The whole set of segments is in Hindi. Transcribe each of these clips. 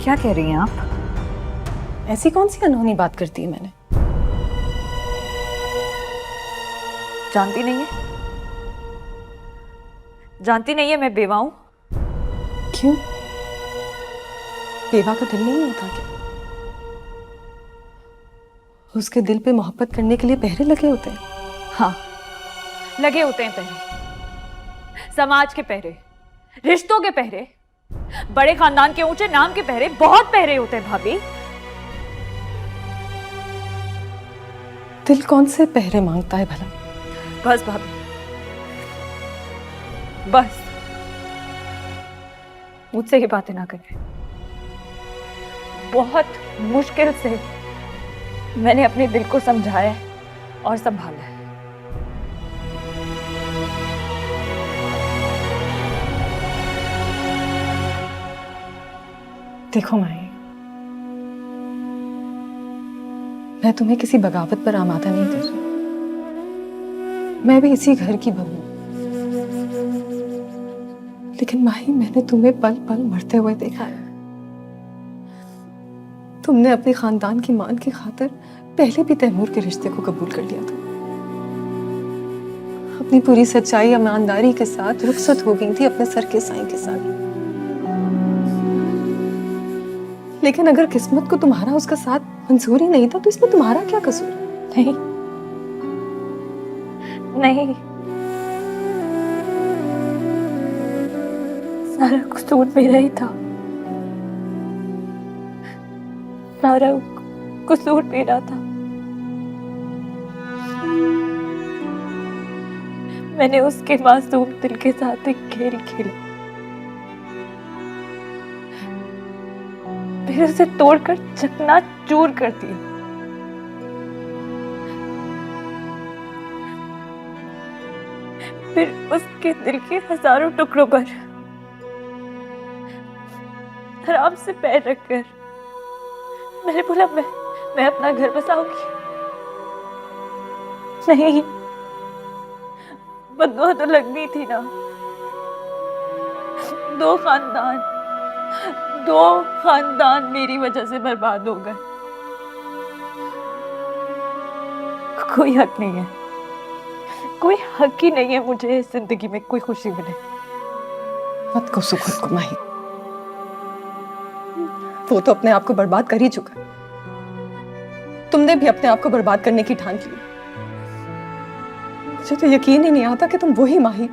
क्या कह रही हैं आप? ऐसी कौन सी अनहोनी बात करती है मैंने? जानती नहीं है? जानती नहीं है मैं बेवा हूं? क्यों? बेवा का दिल नहीं होता क्या? उसके दिल पे मोहब्बत करने के लिए पहरे लगे होते हैं। हाँ, लगे होते हैं पहरे। समाज के पहरे, रिश्तों के पहरे, बड़े खानदान के ऊंचे नाम के पहरे, बहुत पहरे होते हैं भाभी। दिल कौन से पहरे मांगता है भला? बस भाभी, बस मुझसे ये बातें ना करें। बहुत मुश्किल से मैंने अपने दिल को समझाया और संभाला है। देखो माही, मैं तुम्हें किसी बगावत पर आमादा नहीं कर रही। मैं भी इसी घर की बहू हूं। लेकिन माही, मैंने तुम्हें पल पल मरते हुए देखा है। तुमने अपने खानदान की मान की खातिर पहले भी तैमूर के रिश्ते को कबूल कर लिया था। अपनी पूरी सच्चाई ईमानदारी के साथ रुखसत हो गई थी अपने सर के साईं के साथ। लेकिन अगर किस्मत को तुम्हारा उसका साथ मंजूर ही नहीं था तो इसमें तुम्हारा क्या कसूर? नहीं नहीं, सारा कसूर मेरा ही था। सारा कसूर मेरा था। मैंने उसके मासूम दिल के साथ एक खेल खेला, फिर उसे तोड़कर चकनाचूर कर दिया। फिर उसके दिल के हजारों टुकड़ों पर आराम से पैर रखकर मैंने बोला, मैं अपना घर बसाऊंगी। नहीं, बदुआ तो लगनी थी ना। दो खानदान मेरी वजह से बर्बाद हो गए। कोई हक नहीं है, कोई हक ही नहीं है मुझे इस जिंदगी में कोई खुशी मिले। मत कोसो खुद को माही, वो तो अपने आप को बर्बाद कर ही चुका है। तुमने भी अपने आप को बर्बाद करने की ठान ली। मुझे तो यकीन ही नहीं आता कि तुम वही माही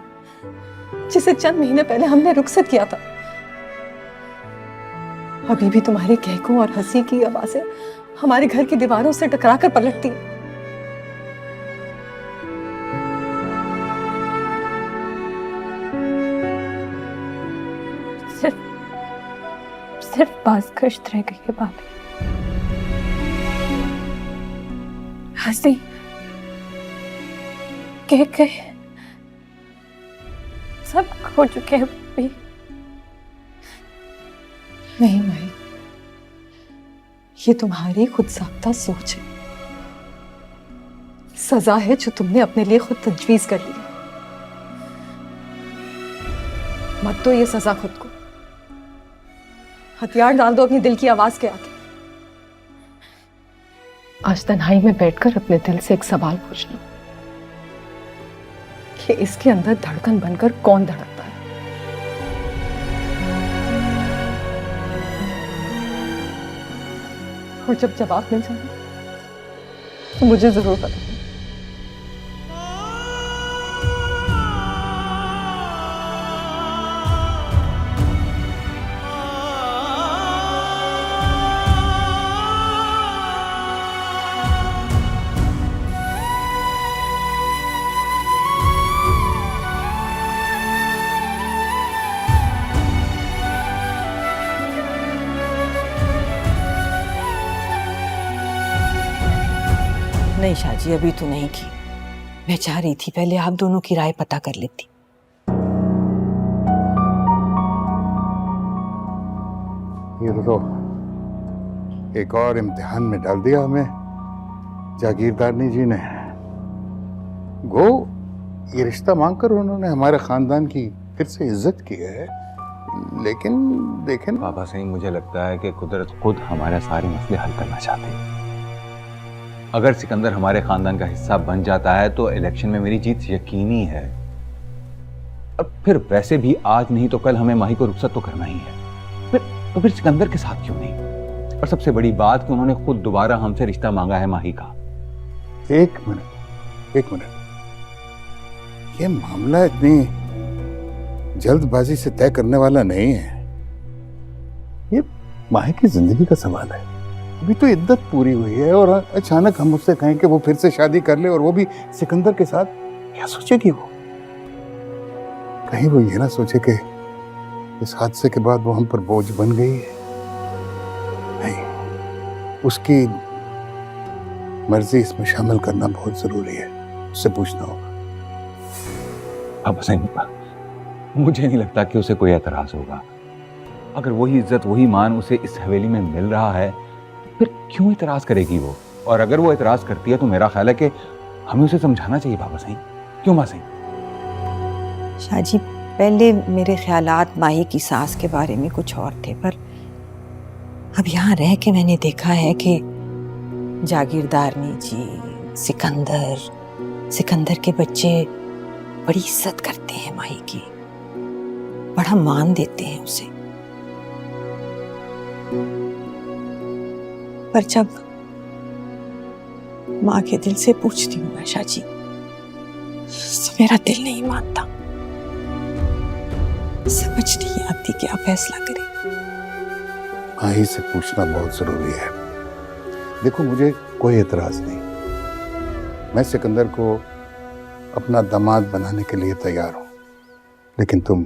जिसे चंद महीने पहले हमने रुखसत किया था अभी भी तुम्हारे कहकों और हंसी की आवाजें हमारे घर की दीवारों से टकराकर पलटती। सिर्फ बाज गश्त रह गई है भाभी। हंसी कह सब खो चुके हैं भाभी। नहीं माही, ये तुम्हारी खुद साख्ता सोच है, सजा है जो तुमने अपने लिए खुद तजवीज कर ली। मत दो ये सजा खुद को, हथियार डाल दो अपनी दिल की आवाज के आगे। आज तन्हाई में बैठकर अपने दिल से एक सवाल पूछना कि इसके अंदर धड़कन बनकर कौन धड़कता है? और जब जवाब मिल जाए तो मुझे जरूर बताना। नहीं शाजी, अभी तो नहीं की। मैं चाह रही थी पहले आप दोनों की राय पता कर लेती। ये तो एक और इम्तिहान में डाल दिया हमें जागीरदारनी जी ने। गो ये रिश्ता मांगकर उन्होंने हमारे खानदान की फिर से इज्जत की है लेकिन देखें ना, बाबा सही मुझे लगता है कि कुदरत खुद हमारे सारे मसले हल करना चाहती है। अगर सिकंदर हमारे खानदान का हिस्सा बन जाता है तो इलेक्शन में मेरी जीत यकीनी है। अब फिर वैसे भी आज नहीं तो कल हमें माही को रुखसत तो करना ही है। फिर सिकंदर के साथ क्यों नहीं? और सबसे बड़ी बात कि उन्होंने खुद दोबारा हमसे रिश्ता मांगा है माही का। एक मिनट, ये मामला इतनी जल्दबाजी से तय करने वाला नहीं है। ये माही की जिंदगी का सवाल है। अभी तो इद्दत पूरी हुई है और अचानक हम उससे कहें कि वो फिर से शादी कर ले और वो भी सिकंदर के साथ, क्या सोचेगी वो? कहीं वो ये ना सोचे कि इस हादसे के बाद वो हम पर बोझ बन गई है। नहीं, उसकी मर्जी इसमें शामिल करना बहुत जरूरी है। उससे पूछना होगा। अब सही मुझे नहीं लगता कि उसे कोई एतराज होगा। अगर वही इज्जत वही मान उसे इस हवेली में मिल रहा है फिर क्यों एतराज करेगी वो? और अगर वो एतराज करती है तो मेरा ख्याल है कि हमें उसे समझाना चाहिए। बाबा सही क्यों माँ सही? शाहजी, पहले मेरे ख्यालात माही की सास के बारे में कुछ और थे, पर अब यहाँ रह के मैंने देखा है कि जागीरदारनी जी, सिकंदर के बच्चे बड़ी इज्जत करते हैं माही की, बड़ा मान देते हैं उसे। पर जब माँ के दिल से पूछती हूँ आशा जी, तो मेरा दिल नहीं मानता। समझ नहीं आती क्या फैसला करें। माही से पूछना बहुत जरूरी है। देखो, मुझे कोई एतराज नहीं। मैं सिकंदर को अपना दामाद बनाने के लिए तैयार हूं, लेकिन तुम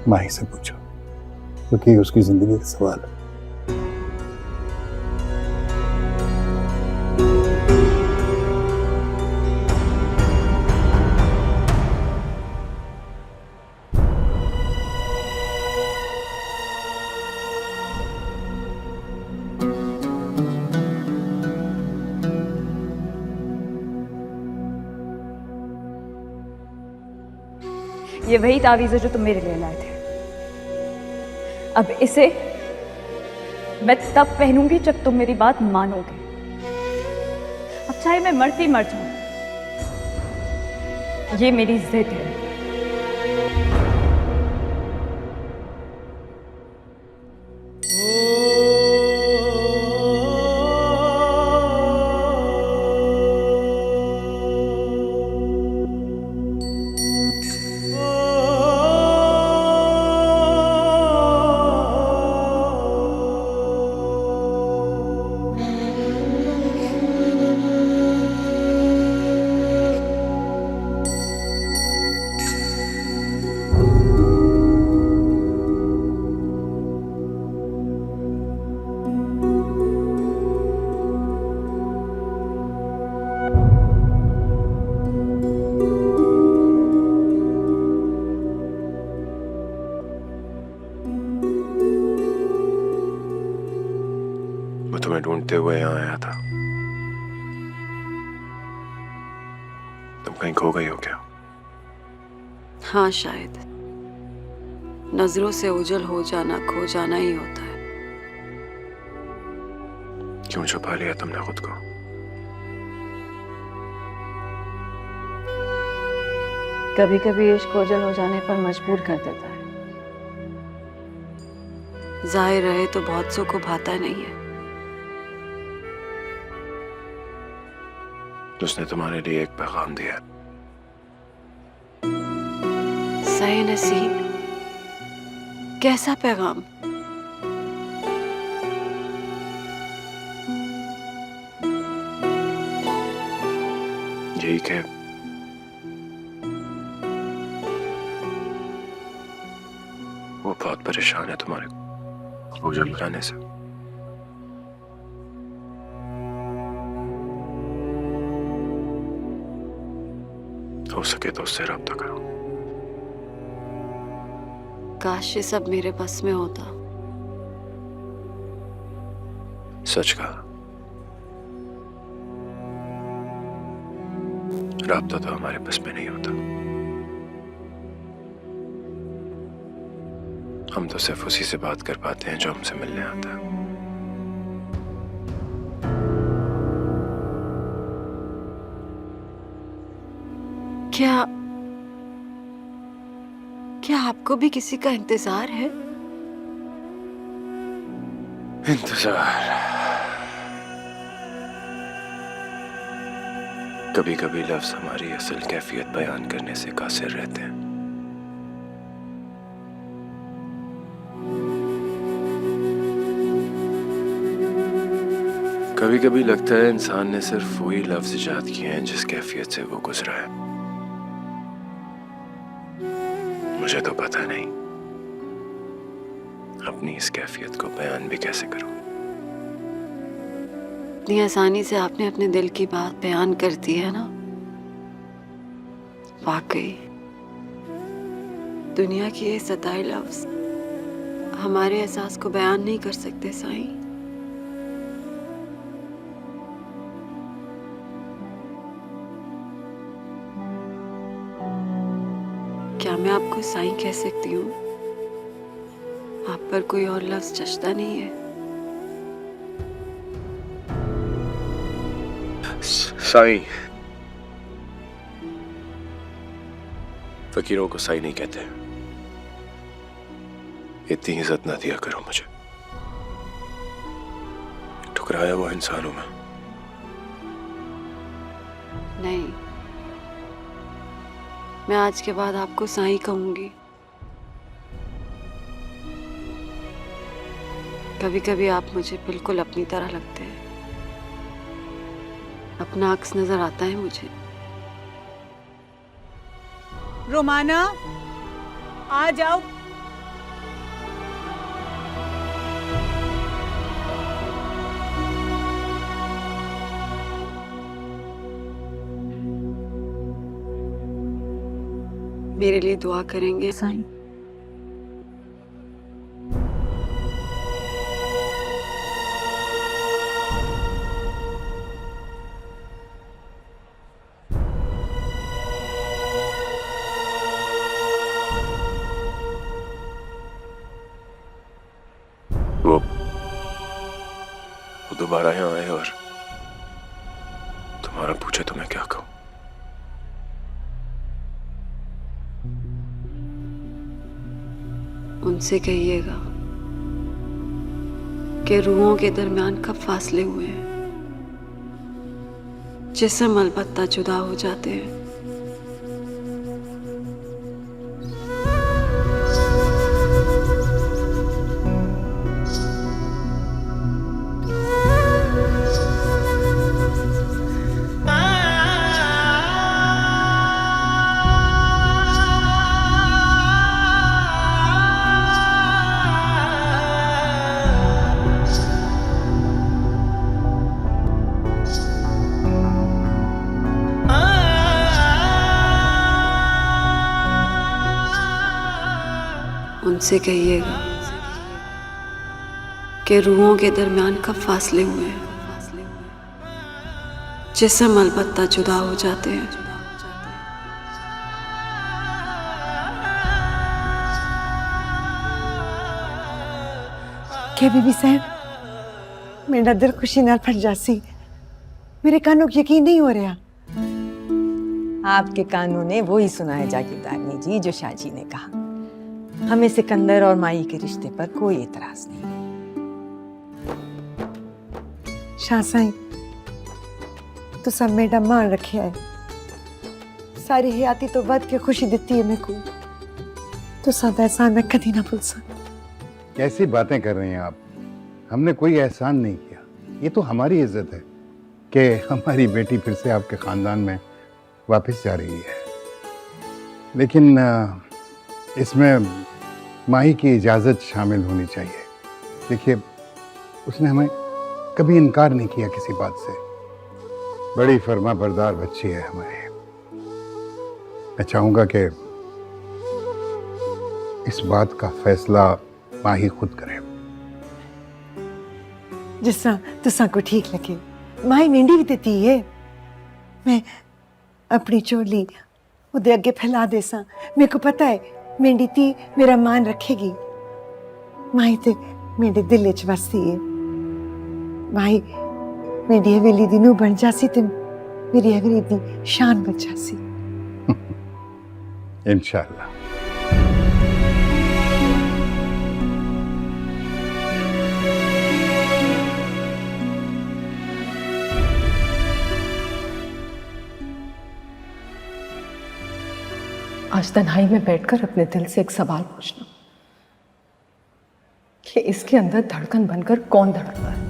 माही से पूछो, क्योंकि उसकी जिंदगी का सवाल है। ये वही तावीज़ है जो तुम मेरे लिए लाए थे। अब इसे मैं तब पहनूंगी जब तुम मेरी बात मानोगे। अब चाहे मैं मरती मर जाऊं, ये मेरी जिद है। मैं तुम्हें ढूंढते हुए यहाँ आया था। तुम कहीं खो गई हो क्या? हाँ, शायद। नजरों से ओझल हो जाना, खो जाना ही होता है। क्यों छुपा लिया तुमने खुद को? कभी कभी इश्क ओझल हो जाने पर मजबूर कर देता है। जाहिर रहे तो बहुत सौ को भाता नहीं है। उसने तुम्हारे लिए एक पैगाम दिया। सही नसीब, कैसा पैगाम? यही कि वो बहुत परेशान है तुम्हारे ओझल जाने से। हो सके तो उससे रब्ता करो। काश ये सब मेरे बस में होता। सच कहा, रब्ता तो हमारे बस में नहीं होता। हम तो सिर्फ उसी से बात कर पाते हैं जो हमसे मिलने आता है। क्या क्या आपको भी किसी का इंतजार है? इंतजार। कभी कभी लफ्ज हमारी असल कैफियत बयान करने से कासिर रहते हैं। कभी कभी लगता है इंसान ने सिर्फ वही लफ्ज इजाद किए हैं जिस कैफियत से वो गुजरा है। मुझे तो पता नहीं अपनी इस कैफियत को बयान भी कैसे करूं। इतनी आसानी से आपने अपने दिल की बात बयान कर दी है ना। वाकई दुनिया के ये सताए लफ्ज हमारे एहसास को बयान नहीं कर सकते साईं। क्या मैं आपको साईं कह सकती हूँ? आप पर कोई और लफ्ज जचता नहीं है। साईं। फकीरों को साईं नहीं कहते। इतनी इज्जत ना दिया करो मुझे। ठुकराया हुआ इंसान हूं मैं। नहीं, मैं आज के बाद आपको साईं कहूंगी। कभी कभी आप मुझे बिल्कुल अपनी तरह लगते हैं। अपना अक्स नजर आता है मुझे। रोमाना, आ जाओ। मेरे लिए दुआ करेंगे साईं। वो दोबारा यहाँ आए और तुम्हारा पूछे तो मैं क्या कहूँ। उनसे कहिएगा कि रूहों के दरमियान कब फासले हुए हैं, जिस्म अलबत्ता जुदा हो जाते हैं। उनसे कहिएगा कि रूहों के दरमियान कब फासले हुए हैं, जिस्म अलबत्ता जुदा हो जाते हैं। के बीबी साहब, मेरा दिल खुशी नाल फट जासी। मेरे कानों को यकीन नहीं हो रहा। आपके कानों ने वो ही सुना है जागीरदारनी जी जो शाहजी ने कहा। हमें सिकंदर और माई के रिश्ते पर कोई एतराज नहीं। शाह साईं, तो सब मेरा मान रखे है। सारी हयाती तो वध के खुशी देती है मेरे को। तो सब एहसान मैं कभी ना भूल सकती। कैसी बातें कर रही हैं आप? हमने कोई एहसान नहीं किया। ये तो हमारी इज्जत है कि हमारी बेटी फिर से आपके खानदान में वापस जा रही है। लेकिन इसमें माही की इजाज़त शामिल होनी चाहिए। देखिए, उसने हमें कभी इनकार नहीं किया किसी बात से। बड़ी फर्मा बरदार बच्ची है हमारी। मैं चाहूँगा कि इस बात का फैसला माही खुद करे। जिस तरह तुसा को ठीक लगे। माही मेंढी भी देती है। मैं अपनी चोली उदे अगे फैला देसा। मेरे को पता है मेंढी ती मेरा मान रखेगी। माही ते मेरे दिल च वसदी है। माही मेरी हवेली दी नूं बन जासी ते मेरी हवेली दी शान बन जासी। इंशाल्लाह। आज तन्हाई में बैठकर अपने दिल से एक सवाल पूछना कि इसके अंदर धड़कन बनकर कौन धड़कता है?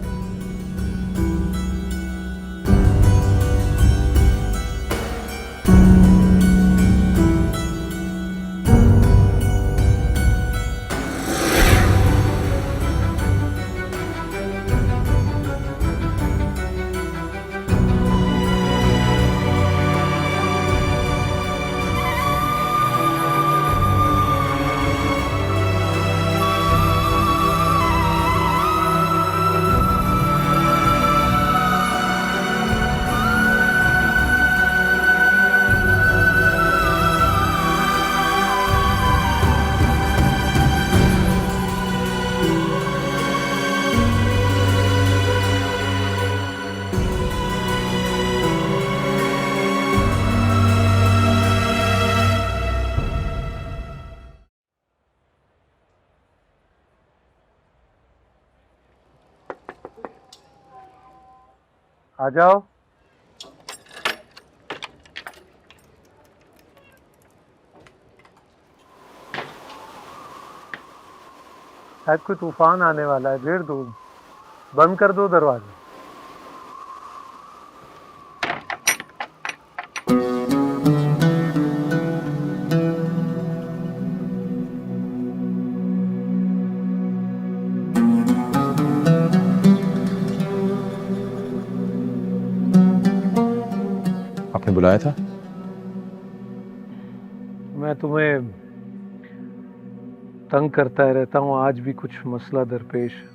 आ जाओ। शायद कोई तूफान आने वाला है, घेर दो, बंद कर दो दरवाजा। आपने बुलाया था? मैं तुम्हें तंग करता रहता हूँ, आज भी कुछ मसला दरपेश है।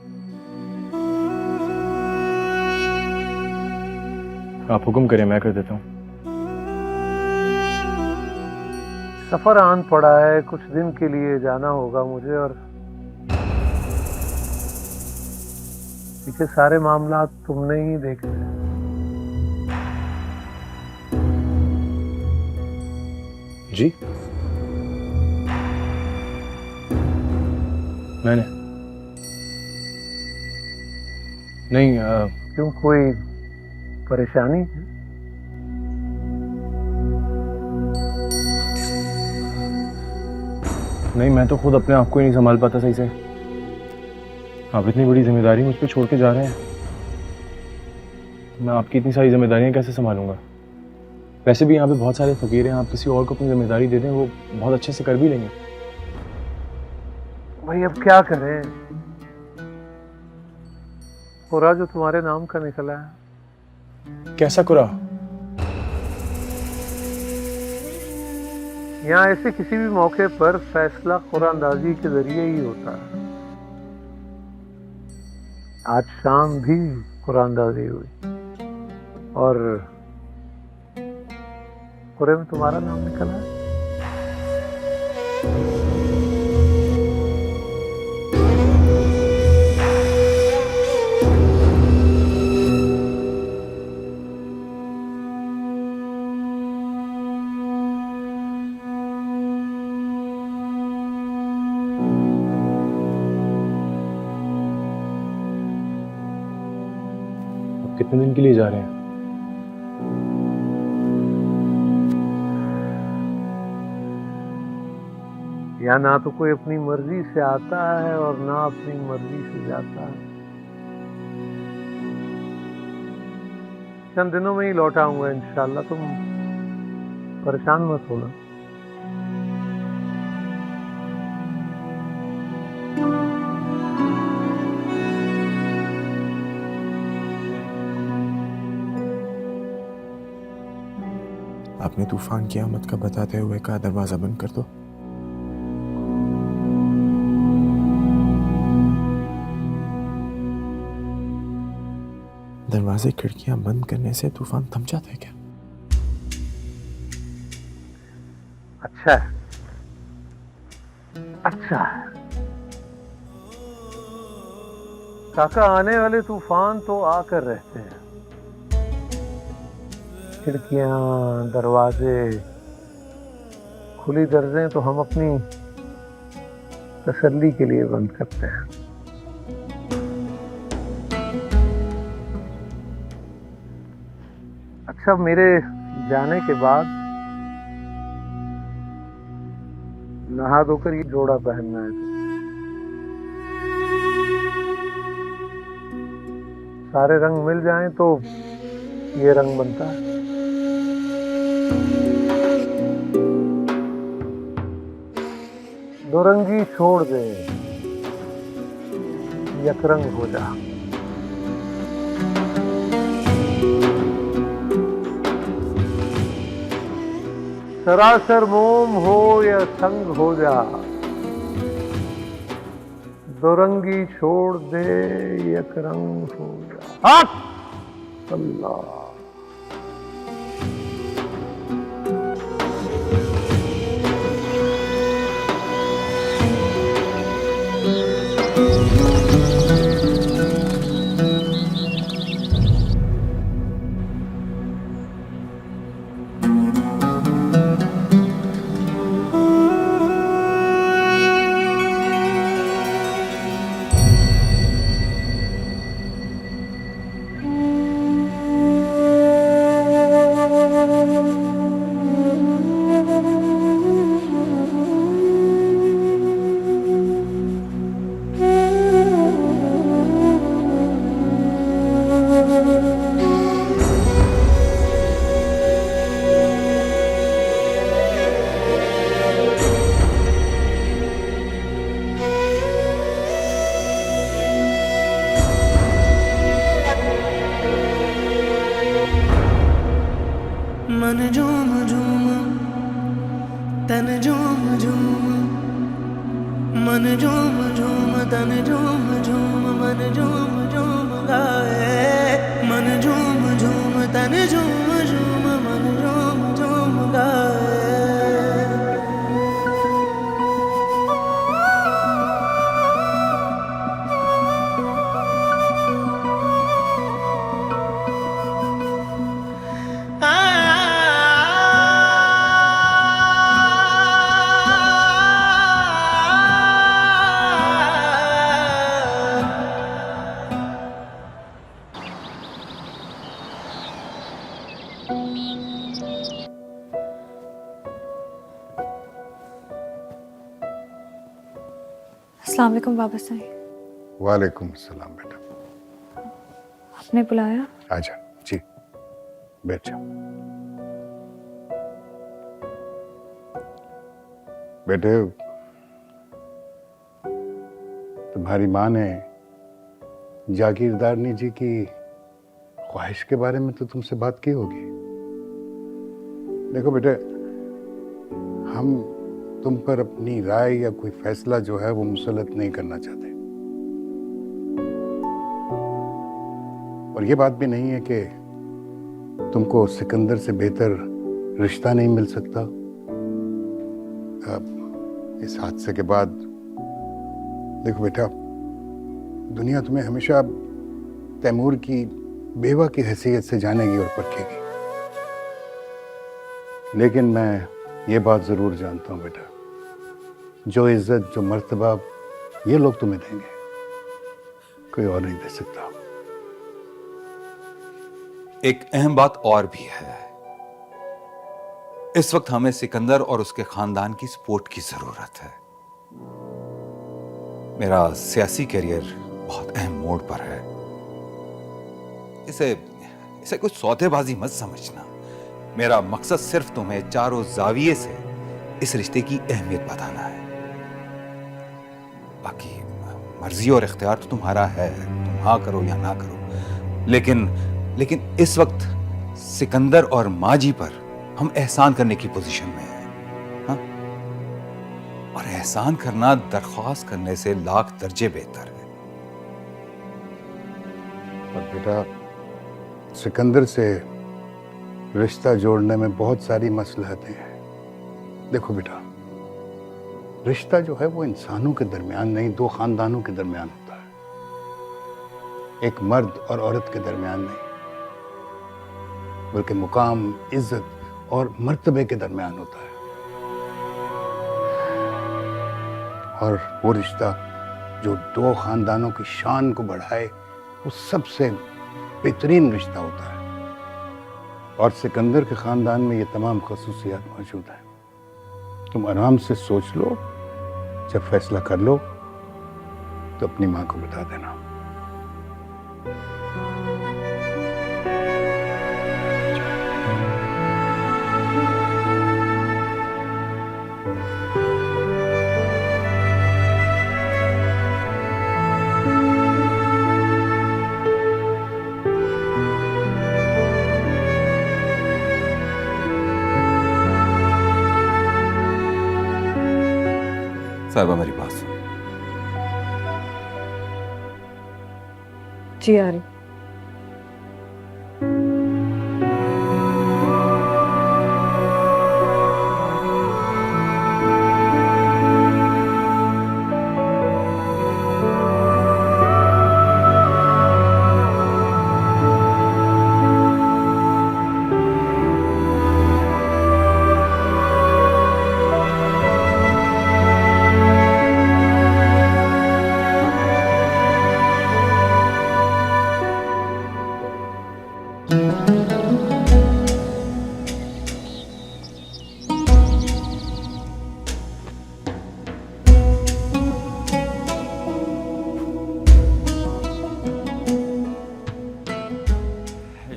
आप हुक्म करें, मैं कर देता हूँ। सफर आन पड़ा है, कुछ दिन के लिए जाना होगा मुझे, और पीछे सारे मामला तुमने ही देखे। जी मैंने नहीं। क्यों, कोई परेशानी है? नहीं, मैं तो खुद अपने आप को ही नहीं संभाल पाता सही से। आप इतनी बड़ी जिम्मेदारी मुझ पे छोड़ के जा रहे हैं, मैं आपकी इतनी सारी जिम्मेदारियां कैसे संभालूंगा? वैसे भी यहाँ पे बहुत सारे फकीर हैं, आप किसी और को अपनी जिम्मेदारी दे दें, वो बहुत अच्छे से कर भी लेंगे। भाई अब क्या करें? पूरा जो तुम्हारे नाम का निकला है। कैसा कुरा? यहाँ ऐसे किसी भी मौके पर फैसला कुरानंदाजी के जरिए ही होता है। आज शाम भी कुरानंदाजी हुई और कुरे में तुम्हारा नाम निकला है। आप कितने दिन के लिए जा रहे हैं? या ना तो कोई अपनी मर्जी से आता है और ना अपनी मर्जी से जाता है। चंद दिनों में ही लौट आऊंगा इंशाल्लाह, तुम परेशान मत होना। आपने तूफान की आमद का बताते हुए कहा दरवाजा बंद कर दो। दरवाजे खिड़कियां बंद करने से तूफान थम जाता है क्या? अच्छा है, अच्छा है। काका आने वाले तूफान तो आकर रहते हैं। खिड़कियां, दरवाजे, खुली दर्जें तो हम अपनी तसल्ली के लिए बंद करते हैं। अच्छा, मेरे जाने के बाद नहा धोकर ये जोड़ा पहनना है। सारे रंग मिल जाएं तो ये रंग बनता है। दो रंगी छोड़ दे, यकरंग हो जा। सरासर मोम हो या संग हो जा, दो रंगी छोड़ दे, यकरंग हो जा। अल्लाह। मन झूम झूम तन झूम झूम, मन झूम झूम तन झूम झूम, मन झूम झूम गाए। मन झूम झूम तन झूम झूम, मन झूम झूम गाए। अस्सलाम वालेकुम बाबा साहब। वालेकुम अस्सलाम बेटा। आपने बुलाया? आजा जी, बैठ जाओ। बेटे, तुम्हारी माँ ने जागीरदारनी जी की ख्वाहिश के बारे में तो तुमसे बात की होगी। देखो बेटे, हम तुम पर अपनी राय या कोई फैसला जो है वो मुसल्लत नहीं करना चाहते। और ये बात भी नहीं है कि तुमको सिकंदर से बेहतर रिश्ता नहीं मिल सकता। इस हादसे के बाद देखो बेटा, दुनिया तुम्हें हमेशा तैमूर की बेवा की हैसियत से जानेगी और परखेगी। लेकिन मैं ये बात जरूर जानता हूँ बेटा, जो इज्जत, जो मर्तबा ये लोग तुम्हें देंगे, कोई और नहीं दे सकता। एक अहम बात और भी है। इस वक्त हमें सिकंदर और उसके खानदान की सपोर्ट की जरूरत है। मेरा सियासी करियर बहुत अहम मोड़ पर है। इसे कुछ सौदेबाजी मत समझना। मेरा मकसद सिर्फ तुम्हें चारों जाविये से इस रिश्ते की अहमियत बताना है। बाकी मर्जी और इख्तियार तो तुम्हारा है, तुम हाँ करो या ना करो। लेकिन इस वक्त सिकंदर और माँ जी पर हम एहसान करने की पोजीशन में हैं, हाँ? और एहसान करना दरख्वास्त करने से लाख दर्जे बेहतर है। और बेटा, सिकंदर से रिश्ता जोड़ने में बहुत सारी मसलहतें हैं। देखो बेटा, रिश्ता जो है वो इंसानों के दरमियान नहीं, दो खानदानों के दरमियान होता है। एक मर्द और औरत के दरमियान नहीं, बल्कि मुकाम, इज्जत और मर्तबे के दरमियान होता है। और वो रिश्ता जो दो खानदानों की शान को बढ़ाए, वो सबसे बेहतरीन रिश्ता होता है। और सिकंदर के खानदान में ये तमाम खसूसियात मौजूद हैं। तुम आराम से सोच लो, जब फैसला कर लो तो अपनी माँ को बता देना। साहिबा मेरी बात सुन। जी आ रही।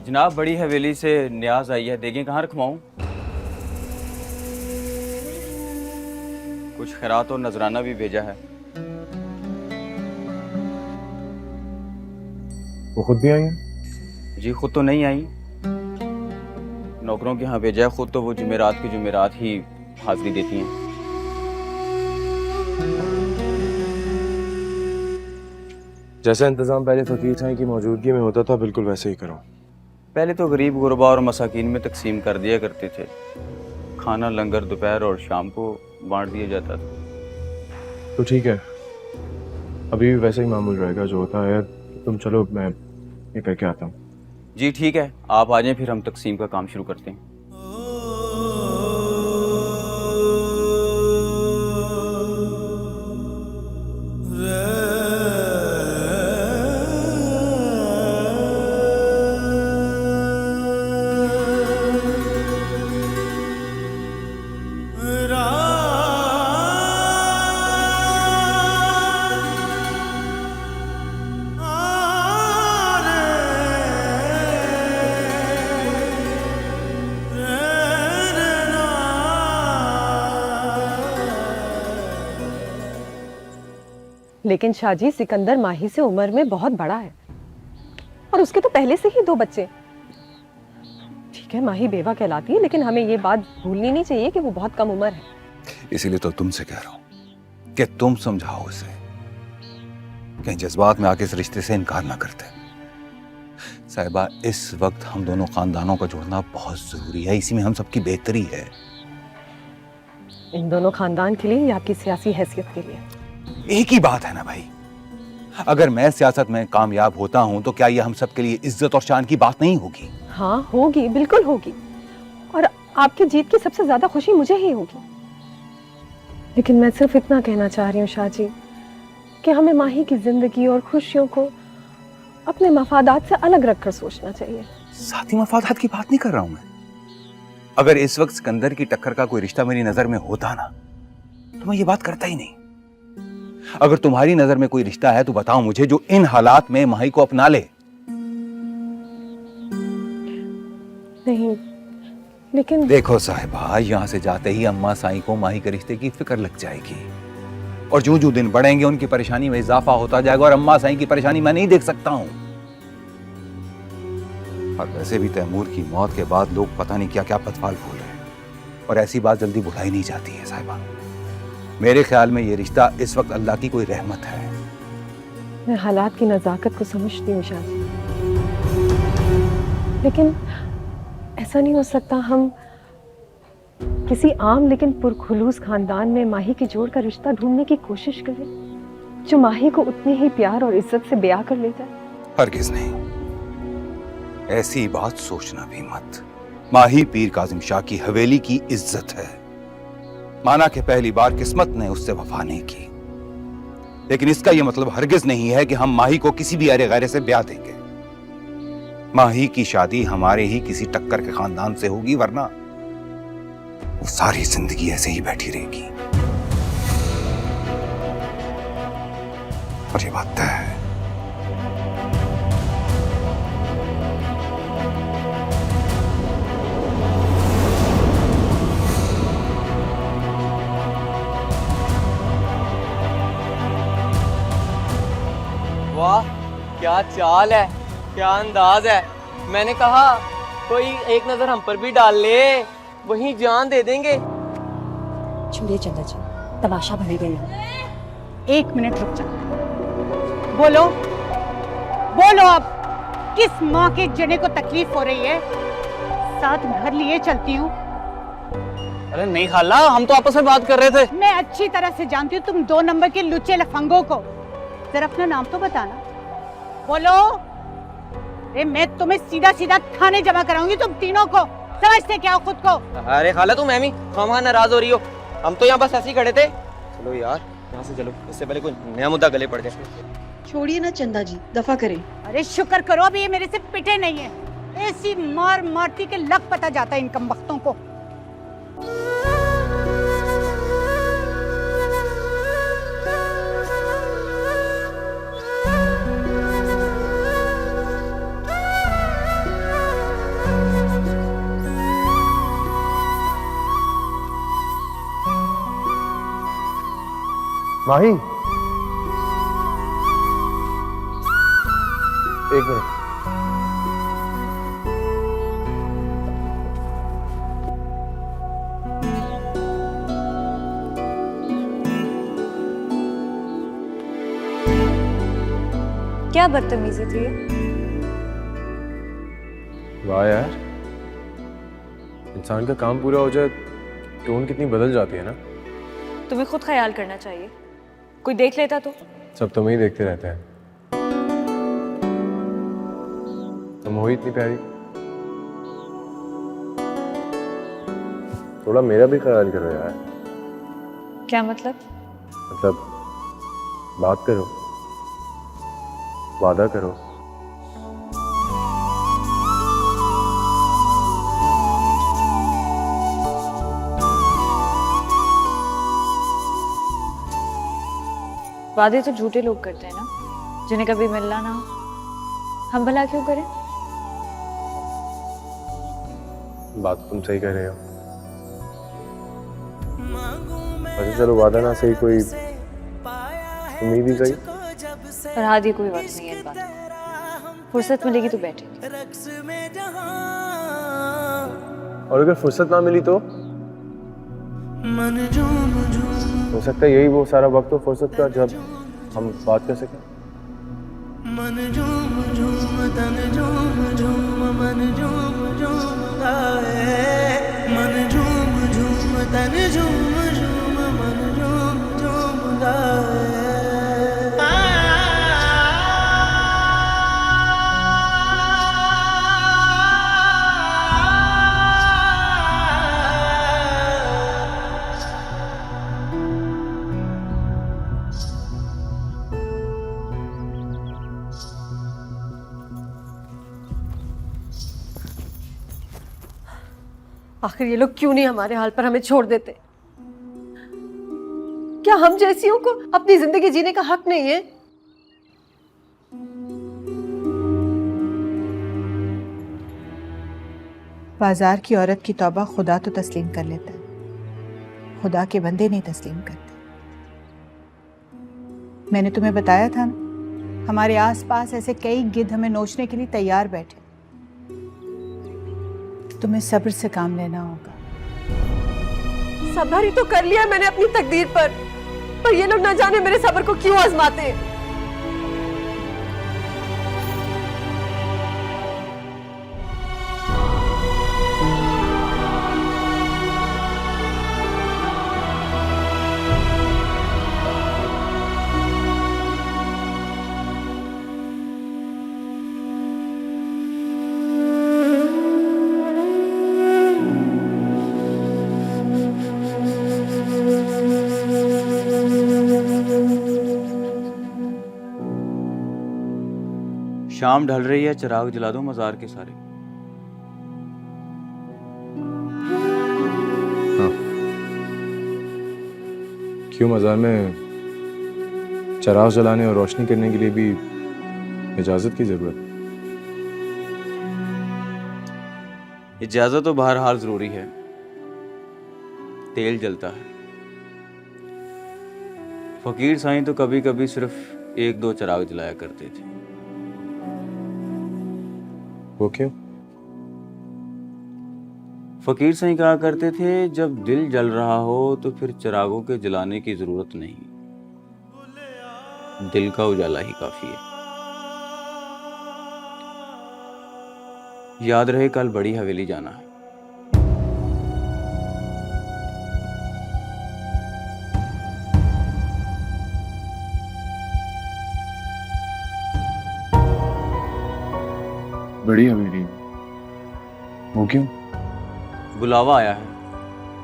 जनाब, बड़ी हवेली से न्याज आई है, देखें कहाँ रखवाऊं? कुछ खैरात और नजराना भी भेजा है। वो खुद भी आई हैं? जी खुद तो नहीं आई, नौकरों के यहाँ भेजा है। खुद तो वो जुमेरात की जुमेरात ही हाजिरी देती हैं। जैसा इंतजाम पहले फकीर साईं की मौजूदगी में होता था, बिल्कुल वैसे ही करो। पहले तो गरीब गुरबा और मसाकीन में तकसीम कर दिया करते थे। खाना लंगर दोपहर और शाम को बांट दिया जाता था। तो ठीक है, अभी भी वैसे ही मामूल रहेगा जो होता है। तुम चलो, मैं ये करके आता हूँ। जी ठीक है, आप आ जाएं, फिर हम तकसीम का काम शुरू करते हैं। लेकिन शाहजी, सिकंदर माही से उम्र में बहुत बड़ा है और उसके तो पहले से ही 2 बच्चे। ठीक है, माही बेवा कहलाती है, लेकिन हमें ये बात भूलनी नहीं चाहिए कि वो बहुत कम उम्र है। इसीलिए तो तुमसे कह रहा हूं कि तुम समझाओ उसे, कहीं जज्बात में आके इस रिश्ते से इनकार ना करते। साहिबा, इस वक्त हम दोनों खानदानों का जोड़ना बहुत जरूरी है, इसी में हम सबकी बेहतरी है। इन दोनों खानदान के लिए या आपकी सियासी हैसियत के लिए? एक ही बात है ना भाई। अगर मैं सियासत में कामयाब होता हूं तो क्या ये हम सब के लिए इज्जत और शान की बात नहीं होगी? हाँ होगी, बिल्कुल होगी। और आपकी जीत की सबसे ज्यादा खुशी मुझे ही होगी। लेकिन मैं सिर्फ इतना कहना चाह रही हूँ शाहजी कि हमें माही की जिंदगी और खुशियों को अपने मफादात से अलग रखकर सोचना चाहिए। साथी मफादात की बात नहीं कर रहा हूं मैं। अगर इस वक्त सिकंदर की टक्कर का कोई रिश्ता मेरी नजर में होता ना, तो मैं ये बात करता ही नहीं। अगर तुम्हारी नजर में कोई रिश्ता है तो बताओ मुझे, जो इन हालात में माही को अपना ले। नहीं, लेकिन देखो साहिबा, यहां से जाते ही अम्मा साईं को माही के रिश्ते की फिक्र लग जाएगी, और जो जो दिन बढ़ेंगे उनकी परेशानी में इजाफा होता जाएगा, और अम्मा साईं की परेशानी मैं नहीं देख सकता हूं। और वैसे भी तैमूर की मौत के बाद लोग पता नहीं क्या क्या पतवाल खोल रहे हैं, और ऐसी बात जल्दी भुलाई नहीं जाती है साहिबा। मेरे ख्याल में ये रिश्ता इस वक्त अल्लाह की कोई रहमत है। मैं हालात की नजाकत को समझती हूँ शाहजी, लेकिन ऐसा नहीं हो सकता हम किसी आम लेकिन पुरखुलूस खानदान में माही की जोड़ का रिश्ता ढूंढने की कोशिश करें जो माही को उतनी ही प्यार और इज्जत से ब्याह कर ले जाए। हरगिज नहीं, ऐसी बात सोचना भी मत। माही पीर काजिम शाह की हवेली की इज्जत है। माना कि पहली बार किस्मत ने उससे वफा नहीं की, लेकिन इसका यह मतलब हरगिज नहीं है कि हम माही को किसी भी अरे गैरे से ब्याह देंगे। माही की शादी हमारे ही किसी टक्कर के खानदान से होगी, वरना वो सारी जिंदगी ऐसे ही बैठी रहेगी। और ये बात तय है। वाह, क्या चाल है, क्या अंदाज है। मैंने कहा कोई एक नजर हम पर भी डाल ले, वहीं जान दे देंगे। छोड़िए चंदा जी, तमाशा बनेगा यहाँ। 1 मिनट रुक जा। बोलो बोलो, अब किस माँ के जने को तकलीफ हो रही है? साथ घर लिए चलती हूँ। अरे नहीं खाला, हम तो आपस में बात कर रहे थे। मैं अच्छी तरह से जानती हूँ तुम 2 नंबर के लुच्चे लफंगों को। जरा अपना नाम तो बताना। बोलो। अरे मैं तुम्हें सीधा सीधा थाने जमा कराऊंगी तुम तीनों को। समझते क्या हो खुद को? अरे खाला तुम एमी खामा नाराज हो रही हो, हम तो यहाँ बस ऐसे ही खड़े थे। चलो यार यहाँ से चलो, इससे पहले कोई नया मुद्दा गले पड़ जाए। छोड़िए ना चंदा जी, दफा करें। अरे शुक्र करो अभी ये मेरे से पिटे नहीं है। ऐसी मार मारती के लग पता जाता है इन कमबख्तों को। माही, 1 मिनट। क्या बदतमीजी थी ये? वाह यार, इंसान का काम पूरा हो जाए टोन कितनी बदल जाती है ना। तुम्हें खुद ख्याल करना चाहिए, कोई देख लेता तो। सब तुम्हें ही देखते रहते हैं। तुम हो ही इतनी प्यारी, थोड़ा मेरा भी ख्याल करो यार। क्या मतलब? मतलब बात करो, वादा करो। वादे तो झूठे लोग करते हैं ना, जिन्हें कभी मिलना ना हो। हम भला क्यों करें? बात तुम सही कह रहे हो। अच्छा चलो, वादा ना सही, कोई उम्मीद ही सही। पर आदि कोई वक्त नहीं है इन बातों का। फुर्सत मिलेगी तो बैठेंगे। और अगर फुर्सत ना मिली तो हो सकता है यही वो सारा वक्त हो फुर्सत का जब हम बात कर सकें। मन झूम झूम तन झूम झूम मन झूम झूम गाए, मन झूम झूम तन झूम झूम मन झूम झूम गाए। आखिर ये लोग क्यों नहीं हमारे हाल पर हमें छोड़ देते? क्या हम जैसियों को अपनी जिंदगी जीने का हक नहीं है? बाजार की औरत की तौबा खुदा तो तस्लीम कर लेता है, खुदा के बंदे नहीं तस्लीम करते। मैंने तुम्हें बताया था ना, हमारे आसपास ऐसे कई गिद्ध हमें नोचने के लिए तैयार बैठे। तुम्हें सब्र से काम लेना होगा। सब्र ही तो कर लिया मैंने अपनी तकदीर पर ये लोग न जाने मेरे सब्र को क्यों आजमाते हैं। शाम ढल रही है, चिराग जला दो मज़ार के सारे। हाँ। क्यों मज़ार में चिराग जलाने और रोशनी करने के लिए भी इजाज़त की ज़रूरत? इजाज़त तो बहरहाल ज़रूरी है, तेल जलता है। फ़कीर साईं तो कभी कभी सिर्फ 1-2 चिराग जलाया करते थे। वो क्यों? फ़कीर साईं कहा करते थे, जब दिल जल रहा हो तो फिर चिरागों के जलाने की ज़रूरत नहीं, दिल का उजाला ही काफ़ी है। याद रहे कल बड़ी हवेली जाना है। बड़ी हवेली? वो क्यों? बुलावा आया है।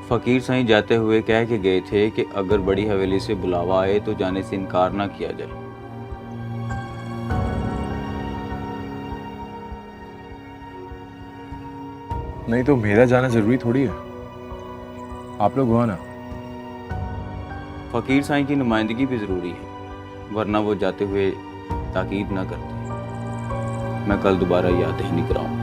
फ़कीर साईं जाते हुए कह के गए थे कि अगर बड़ी हवेली से बुलावा आए तो जाने से इनकार ना किया जाए। नहीं तो मेरा जाना जरूरी थोड़ी है, आप लोग हो ना। फ़कीर साईं की नुमाइंदगी भी ज़रूरी है, वरना वो जाते हुए ताकीद ना करते। मैं कल दोबारा याद दहनी कराऊं।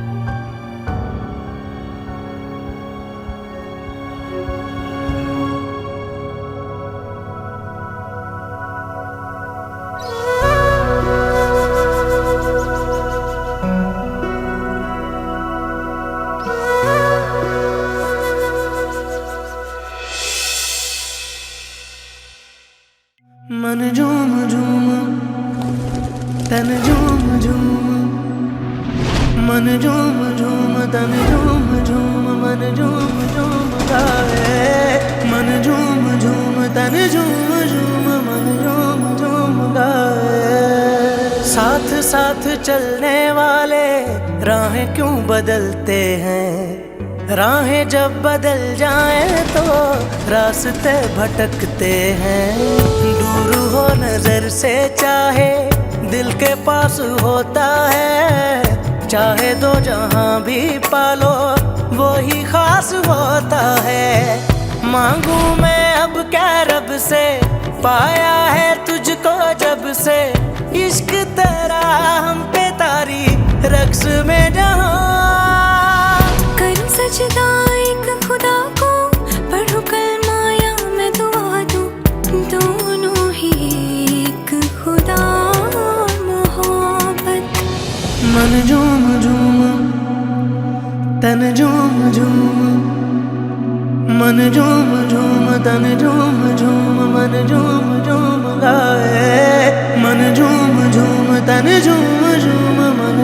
मन झूम झूम तन झूम झूम, मन झूम झूम तन झूम झूम, मन झूम झूम गाए। मन झूम झूम तन झूम झूम, मन झूम झूम गाए। साथ साथ चलने वाले राहें क्यों बदलते हैं, राहें जब बदल जाएं तो रास्ते भटकते हैं। दूर हो नजर से चाहे दिल के पास होता है, चाहे दो जहां भी पालो वो ही खास होता है। मांगू मैं अब क्या रब से, पाया है तुझको जब से, इश्क तेरा हम पे तारी रक्स में जहां। सजदा एक खुदा को पढ़ूं कलमा या मैं दुआ दूं, दोनों ही एक खुदा मोहब्बत। मन झूम झूम तन झूम झूम, मन झूम झूम तन झूम झूम, मन झूम झूम गाए। मन झूम झूम तन झूम झूम, मन